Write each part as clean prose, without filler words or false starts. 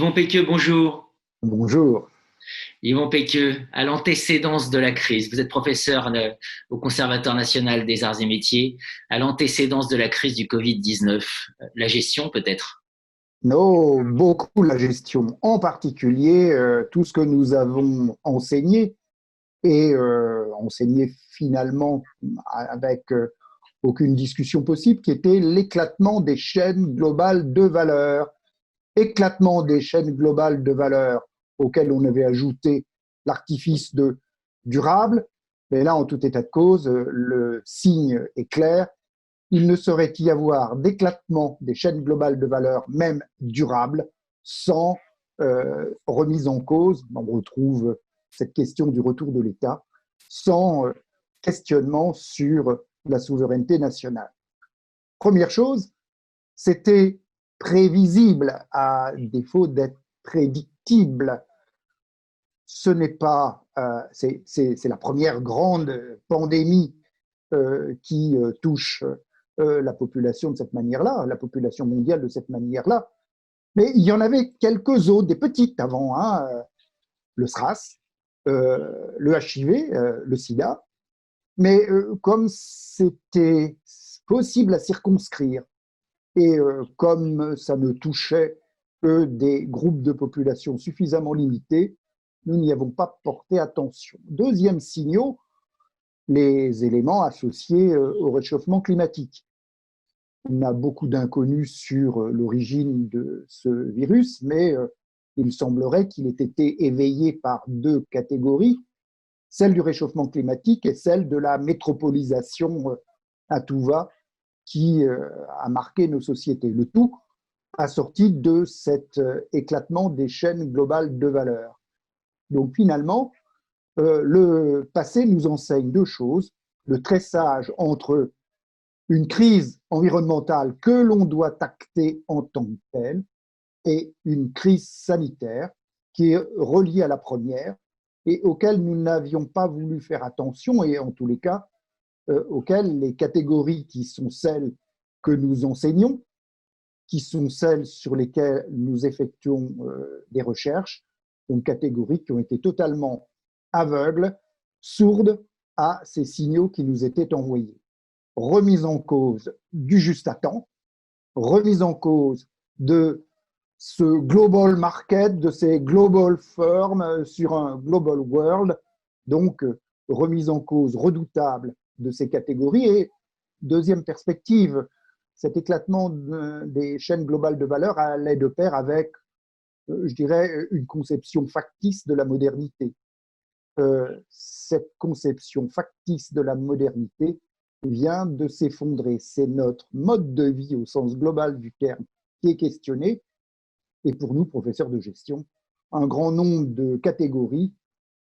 Yvon Péqueux, bonjour. Bonjour. Yvon Péqueux, à l'antécédence de la crise, vous êtes professeur au Conservatoire national des arts et métiers, à l'antécédence de la crise du Covid-19, la gestion peut-être? Non, beaucoup la gestion, en particulier tout ce que nous avons enseigné et enseigné finalement avec aucune discussion possible, qui était l'éclatement des chaînes globales de valeur. Éclatement des chaînes globales de valeur auxquelles on avait ajouté l'artifice de durable. Mais là, en tout état de cause, le signe est clair. Il ne saurait y avoir d'éclatement des chaînes globales de valeur, même durables, sans remise en cause. On retrouve cette question du retour de l'État, sans questionnement sur la souveraineté nationale. Première chose, c'était prévisible à défaut d'être prédictible. Ce n'est pas, c'est la première grande pandémie qui touche la population de cette manière-là, la population mondiale de cette manière-là. Mais il y en avait quelques autres, des petites avant, hein, le SRAS, le HIV, le SIDA. Mais comme c'était possible à circonscrire et comme ça ne touchait que des groupes de population suffisamment limités, nous n'y avons pas porté attention. Deuxième signal, les éléments associés au réchauffement climatique. On a beaucoup d'inconnus sur l'origine de ce virus, mais il semblerait qu'il ait été éveillé par deux catégories, celle du réchauffement climatique et celle de la métropolisation à tout va qui a marqué nos sociétés. Le tout assorti de cet éclatement des chaînes globales de valeur. Donc finalement, le passé nous enseigne deux choses, le tressage entre une crise environnementale que l'on doit acter en tant que telle et une crise sanitaire qui est reliée à la première et auquel nous n'avions pas voulu faire attention et en tous les cas, auxquelles les catégories qui sont celles que nous enseignons, qui sont celles sur lesquelles nous effectuons des recherches, donc catégories qui ont été totalement aveugles, sourdes à ces signaux qui nous étaient envoyés. Remise en cause du juste à temps, remise en cause de ce global market, de ces global firms sur un global world, donc remise en cause redoutable de ces catégories. Et deuxième perspective, cet éclatement des chaînes globales de valeur allait de pair avec, je dirais, une conception factice de la modernité. Cette conception factice de la modernité vient de s'effondrer. C'est notre mode de vie au sens global du terme qui est questionné. Et pour nous, professeurs de gestion, un grand nombre de catégories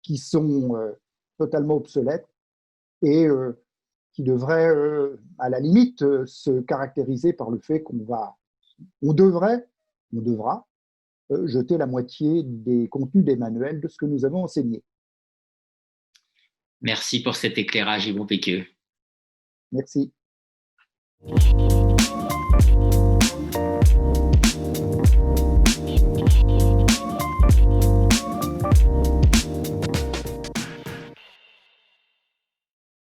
qui sont totalement obsolètes et qui devraient, à la limite, se caractériser par le fait on devra jeter la moitié des contenus des manuels de ce que nous avons enseigné. Merci pour cet éclairage, Yvon Péqueux. Merci.